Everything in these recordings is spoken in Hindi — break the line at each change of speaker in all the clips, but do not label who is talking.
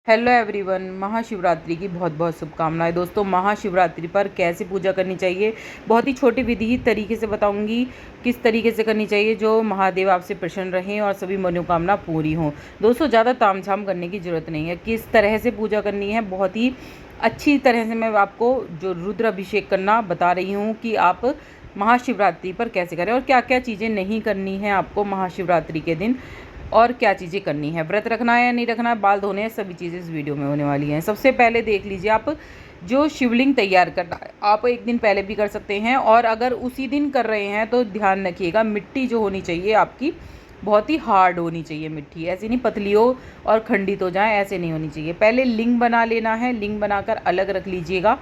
हेलो एवरीवन, महाशिवरात्रि की बहुत बहुत शुभकामनाएं। दोस्तों, महाशिवरात्रि पर कैसे पूजा करनी चाहिए, बहुत ही छोटी विधि तरीके से बताऊंगी किस तरीके से करनी चाहिए जो महादेव आपसे प्रसन्न रहें और सभी मनोकामना पूरी हों। दोस्तों, ज़्यादा तामझाम करने की ज़रूरत नहीं है। किस तरह से पूजा करनी है, बहुत ही अच्छी तरह से मैं आपको जो रुद्र अभिषेक करना बता रही हूँ कि आप महाशिवरात्रि पर कैसे करें और क्या क्या चीज़ें नहीं करनी है आपको महाशिवरात्रि के दिन, और क्या चीज़ें करनी है, व्रत रखना है या नहीं रखना है, बाल धोने हैं, सभी चीज़ें इस वीडियो में होने वाली हैं। सबसे पहले देख लीजिए, आप जो शिवलिंग तैयार करना है आप एक दिन पहले भी कर सकते हैं, और अगर उसी दिन कर रहे हैं तो ध्यान रखिएगा मिट्टी जो होनी चाहिए आपकी बहुत ही हार्ड होनी चाहिए। मिट्टी ऐसी नहीं पतली हो और खंडित हो जाए, ऐसे नहीं होनी चाहिए। पहले लिंग बना लेना है, लिंग बनाकर अलग रख लीजिएगा,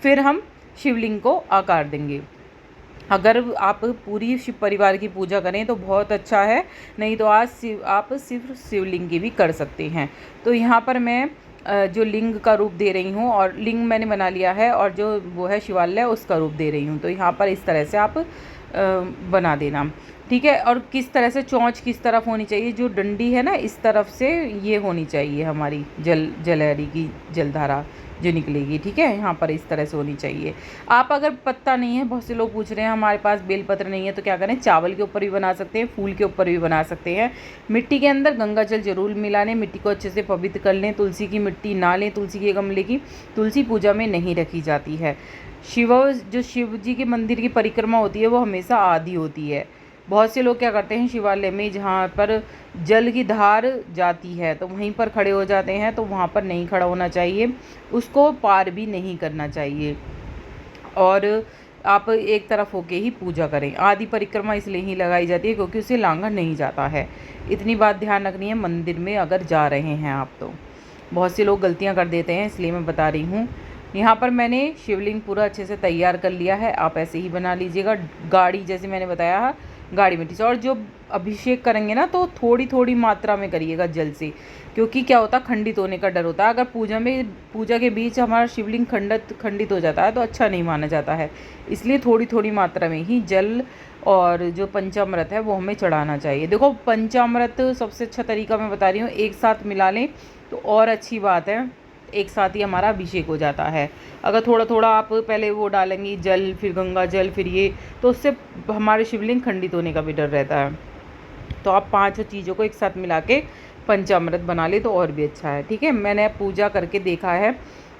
फिर हम शिवलिंग को आकार देंगे। अगर आप पूरी शिव परिवार की पूजा करें तो बहुत अच्छा है, नहीं तो आज आप सिर्फ शिवलिंग की भी कर सकते हैं। तो यहाँ पर मैं जो लिंग का रूप दे रही हूँ, और लिंग मैंने बना लिया है, और जो वो है शिवालय उसका रूप दे रही हूँ। तो यहाँ पर इस तरह से आप बना देना, ठीक है। और किस तरह से चोंच किस तरफ होनी चाहिए, जो डंडी है ना इस तरफ से ये होनी चाहिए, हमारी जलहरी की जलधारा जो निकलेगी, ठीक है। यहाँ पर इस तरह से होनी चाहिए। आप अगर पत्ता नहीं है, बहुत से लोग पूछ रहे हैं हमारे पास बेलपत्र नहीं है, तो क्या करें, चावल के ऊपर भी बना सकते हैं, फूल के ऊपर भी बना सकते हैं। मिट्टी के अंदर गंगा जल जरूर मिला लें, मिट्टी को अच्छे से पवित्र कर लें। तुलसी की मिट्टी ना लें, तुलसी के गमले की, तुलसी पूजा में नहीं रखी जाती है। जो शिव जी के मंदिर की परिक्रमा होती है वो हमेशा आधी होती है। बहुत से लोग क्या करते हैं, शिवालय में जहाँ पर जल की धार जाती है तो वहीं पर खड़े हो जाते हैं, तो वहाँ पर नहीं खड़ा होना चाहिए, उसको पार भी नहीं करना चाहिए, और आप एक तरफ होके ही पूजा करें। आधी परिक्रमा इसलिए ही लगाई जाती है क्योंकि उसे लांघा नहीं जाता है। इतनी बात ध्यान रखनी है मंदिर में अगर जा रहे हैं आप तो। बहुत से लोग गलतियाँ कर देते हैं, इसलिए मैं बता रही हूँ। यहाँ पर मैंने शिवलिंग पूरा अच्छे से तैयार कर लिया है, आप ऐसे ही बना लीजिएगा। गाढ़ी जैसे मैंने बताया, गाढ़ी मिट्टी से। और जो अभिषेक करेंगे ना तो थोड़ी थोड़ी मात्रा में करिएगा जल से, क्योंकि क्या होता है, खंडित होने का डर होता है। अगर पूजा के बीच हमारा शिवलिंग खंडित हो जाता है तो अच्छा नहीं माना जाता है। इसलिए थोड़ी थोड़ी मात्रा में ही जल और जो पंचामृत है वो हमें चढ़ाना चाहिए। देखो, पंचामृत सबसे अच्छा तरीका मैं बता रही हूँ, एक साथ मिला लें तो और अच्छी बात है, एक साथ ही हमारा अभिषेक हो जाता है। अगर थोड़ा थोड़ा आप पहले वो डालेंगी जल, फिर गंगा जल, फिर ये, तो उससे हमारे शिवलिंग खंडित होने का भी डर रहता है। तो आप 5 चीज़ों को एक साथ मिला के पंचामृत बना ले तो और भी अच्छा है, ठीक है। मैंने पूजा करके देखा है,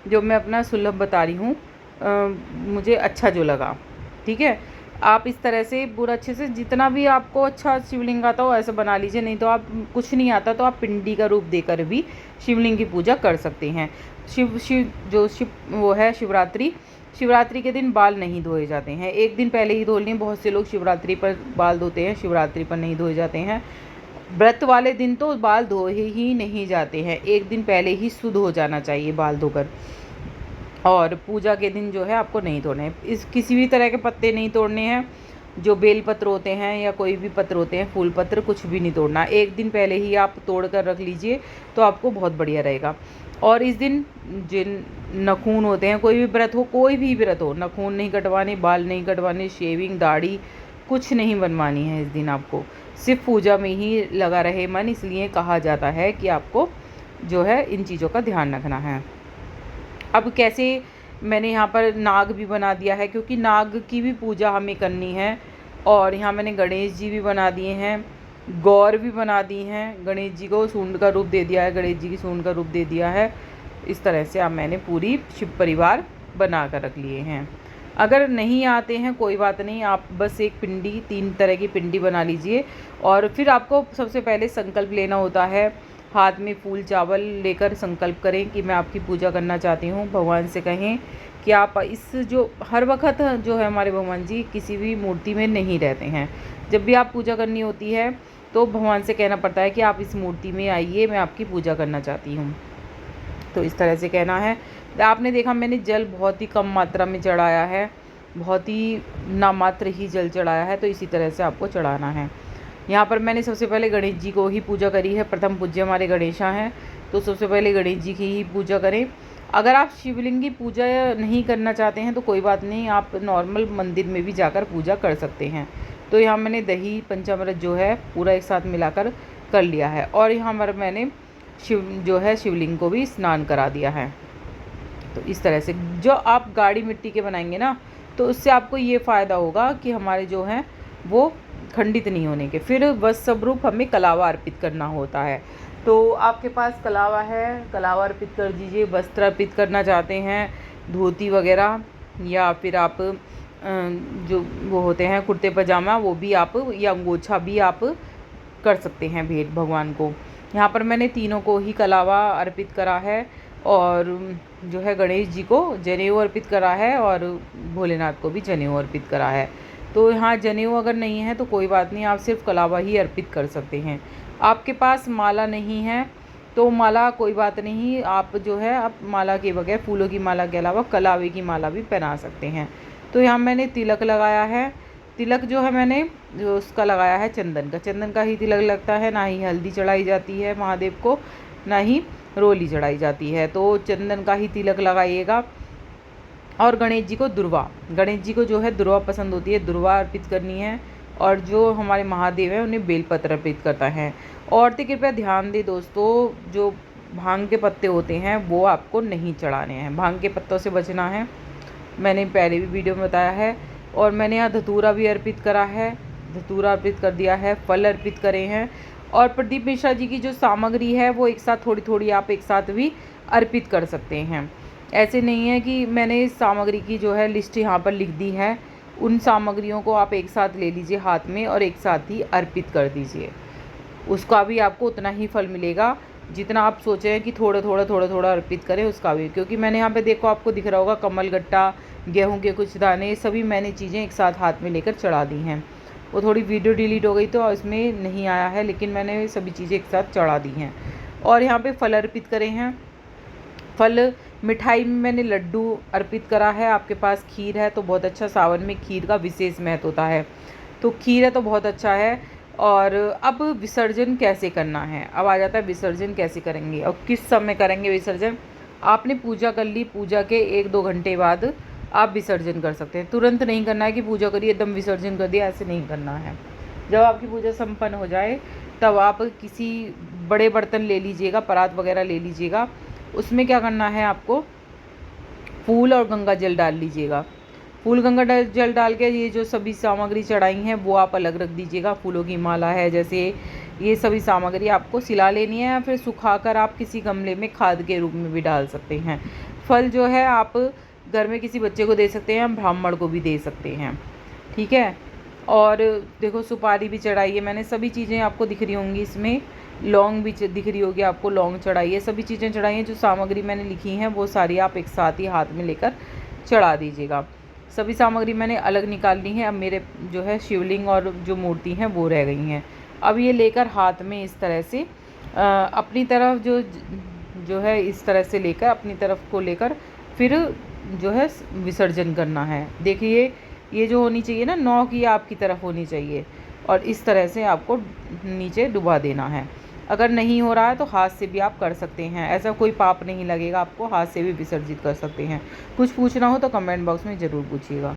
जो मैं अपना सुलभ बता रही हूँ, मुझे अच्छा जो लगा, ठीक है। आप इस तरह से पूरा अच्छे से जितना भी आपको अच्छा शिवलिंग आता हो ऐसे बना लीजिए, नहीं तो आप कुछ नहीं आता तो आप पिंडी का रूप देकर भी शिवलिंग की पूजा कर सकते हैं। शिव वो है शिवरात्रि के दिन बाल नहीं धोए जाते हैं, एक दिन पहले ही धो लें। बहुत से लोग शिवरात्रि पर बाल धोते हैं, शिवरात्रि पर नहीं धोए जाते हैं। व्रत वाले दिन तो बाल धोए ही नहीं जाते हैं, एक दिन पहले ही शुद्ध हो जाना चाहिए बाल धोकर। और पूजा के दिन जो है आपको नहीं तोड़ने, इस किसी भी तरह के पत्ते नहीं तोड़ने हैं, जो बेल पत्र होते हैं या कोई भी पत्र होते हैं, फूल पत्र, कुछ भी नहीं तोड़ना। एक दिन पहले ही आप तोड़ कर रख लीजिए तो आपको बहुत बढ़िया रहेगा। और इस दिन जिन नखून होते हैं, कोई भी व्रत हो, कोई भी व्रत हो, नखून नहीं कटवाने, बाल नहीं कटवाने, शेविंग, दाढ़ी कुछ नहीं बनवानी है इस दिन आपको, सिर्फ पूजा में ही लगा रहे मन। इसलिए कहा जाता है कि आपको जो है इन चीज़ों का ध्यान रखना है। अब कैसे, मैंने यहाँ पर नाग भी बना दिया है क्योंकि नाग की भी पूजा हमें करनी है। और यहाँ मैंने गणेश जी भी बना दिए हैं, गौर भी बना दी हैं, गणेश जी को सूंड का रूप दे दिया है, गणेश जी की सूंड का रूप दे दिया है। इस तरह से अब मैंने पूरी शिव परिवार बना कर रख लिए हैं। अगर नहीं आते हैं कोई बात नहीं, आप बस एक पिंडी, 3 तरह की पिंडी बना लीजिए। और फिर आपको सबसे पहले संकल्प लेना होता है, हाथ में फूल चावल लेकर संकल्प करें कि मैं आपकी पूजा करना चाहती हूँ। भगवान से कहें कि आप इस जो हर वक्त जो है हमारे भगवान जी किसी भी मूर्ति में नहीं रहते हैं, जब भी आप पूजा करनी होती है तो भगवान से कहना पड़ता है कि आप इस मूर्ति में आइए, मैं आपकी पूजा करना चाहती हूँ। तो इस तरह से कहना है। आपने देखा मैंने जल बहुत ही कम मात्रा में चढ़ाया है, बहुत ही नामात्र ही जल चढ़ाया है, तो इसी तरह से आपको चढ़ाना है। यहाँ पर मैंने सबसे पहले गणेश जी को ही पूजा करी है, प्रथम पूज्य हमारे गणेशा हैं, तो सबसे पहले गणेश जी की ही पूजा करें। अगर आप शिवलिंग की पूजा नहीं करना चाहते हैं तो कोई बात नहीं, आप नॉर्मल मंदिर में भी जाकर पूजा कर सकते हैं। तो यहाँ मैंने दही पंचामृत जो है पूरा एक साथ मिलाकर कर लिया है। और यहाँ पर मैंने शिवलिंग को भी स्नान करा दिया है। तो इस तरह से जो आप गाढ़ी मिट्टी के बनाएंगे ना, तो उससे आपको ये फ़ायदा होगा कि हमारे जो हैं वो खंडित नहीं होने के। फिर वस्त्र स्वरूप हमें कलावा अर्पित करना होता है। तो आपके पास कलावा है, कलावा अर्पित कर दीजिए। वस्त्र अर्पित करना चाहते हैं, धोती वगैरह, या फिर आप जो वो होते हैं कुर्ते पजामा, वो भी आप, या अंगोछा भी आप कर सकते हैं भेंट भगवान को। यहाँ पर मैंने तीनों को ही कलावा अर्पित करा है, और जो है गणेश जी को जनेऊ अर्पित करा है, और भोलेनाथ को भी जनेऊ अर्पित करा है। तो यहाँ जनेऊ अगर नहीं है तो कोई बात नहीं, आप सिर्फ कलावा ही अर्पित कर सकते हैं। आपके पास माला नहीं है तो माला कोई बात नहीं, आप जो है आप माला के बगैर, फूलों की माला के अलावा कलावे की माला भी पहना सकते हैं। तो यहाँ मैंने तिलक लगाया है। तिलक जो है मैंने जो उसका लगाया है चंदन का, चंदन का ही तिलक लगता है। ना ही हल्दी चढ़ाई जाती है महादेव को, ना ही रोली चढ़ाई जाती है। तो चंदन का ही तिलक लगाइएगा। और गणेश जी को दुर्वा, गणेश जी को जो है दुर्वा पसंद होती है, दुर्वा अर्पित करनी है। और जो हमारे महादेव हैं उन्हें बेलपत्र अर्पित करता है। औरतें कृपया ध्यान दें दोस्तों, जो भांग के पत्ते होते हैं वो आपको नहीं चढ़ाने हैं, भांग के पत्तों से बचना है। मैंने पहले भी वीडियो में बताया है। और मैंने यहाँ धतूरा भी अर्पित करा है, धतूरा अर्पित कर दिया है, फल अर्पित करे हैं। और प्रदीप मिश्रा जी की जो सामग्री है वो एक साथ थोड़ी थोड़ी आप एक साथ भी अर्पित कर सकते हैं। ऐसे नहीं है कि मैंने इस सामग्री की जो है लिस्ट यहाँ पर लिख दी है, उन सामग्रियों को आप एक साथ ले लीजिए हाथ में और एक साथ ही अर्पित कर दीजिए। उसका भी आपको उतना ही फल मिलेगा जितना आप सोचे हैं कि थोड़ा थोड़ा अर्पित करें, उसका भी। क्योंकि मैंने यहाँ पे देखो, आपको दिख रहा होगा कमल गट्टा, गेहूं के कुछ दाने, सभी मैंने चीज़ें एक साथ हाथ में लेकर चढ़ा दी हैं। वो थोड़ी वीडियो डिलीट हो गई तो इसमें नहीं आया है, लेकिन मैंने सभी चीज़ें एक साथ चढ़ा दी हैं। और यहाँ पे फल अर्पित करे हैं। फल मिठाई में मैंने लड्डू अर्पित करा है। आपके पास खीर है तो बहुत अच्छा, सावन में खीर का विशेष महत्व होता है, तो खीर है तो बहुत अच्छा है। और अब विसर्जन कैसे करना है, अब आ जाता है विसर्जन कैसे करेंगे और किस समय करेंगे विसर्जन। आपने पूजा कर ली, पूजा के 1-2 घंटे बाद आप विसर्जन कर सकते हैं। तुरंत नहीं करना है कि पूजा करिए एकदम विसर्जन कर दिया, ऐसे नहीं करना है। जब आपकी पूजा संपन्न हो जाए तब आप किसी बड़े बर्तन ले लीजिएगा, परात वगैरह ले लीजिएगा। उसमें क्या करना है, आपको फूल और गंगा जल डाल लीजिएगा। फूल गंगा जल डाल के ये जो सभी सामग्री चढ़ाई हैं वो आप अलग रख दीजिएगा। फूलों की माला है, जैसे ये सभी सामग्री आपको सिला लेनी है, या फिर सुखाकर आप किसी गमले में खाद के रूप में भी डाल सकते हैं। फल जो है आप घर में किसी बच्चे को दे सकते हैं, ब्राह्मण को भी दे सकते हैं, ठीक है। और देखो सुपारी भी चढ़ाई है मैंने, सभी चीज़ें आपको दिख रही होंगी। इसमें लौंग भी दिख रही होगी आपको, लौंग चढ़ाई है, सभी चीज़ें चढ़ाई हैं। जो सामग्री मैंने लिखी हैं वो सारी आप एक साथ ही हाथ में लेकर चढ़ा दीजिएगा। सभी सामग्री मैंने अलग निकाल ली है। अब मेरे जो है शिवलिंग और जो मूर्ति हैं वो रह गई हैं। अब ये लेकर हाथ में इस तरह से अपनी तरफ जो है इस तरह से लेकर अपनी तरफ को लेकर फिर जो है विसर्जन करना है। देखिए ये जो होनी चाहिए ना, नोक ये आपकी तरफ होनी चाहिए, और इस तरह से आपको नीचे डुबा देना है। अगर नहीं हो रहा है तो हाथ से भी आप कर सकते हैं, ऐसा कोई पाप नहीं लगेगा आपको, हाथ से भी विसर्जित कर सकते हैं। कुछ पूछना हो तो कमेंट बॉक्स में ज़रूर पूछिएगा।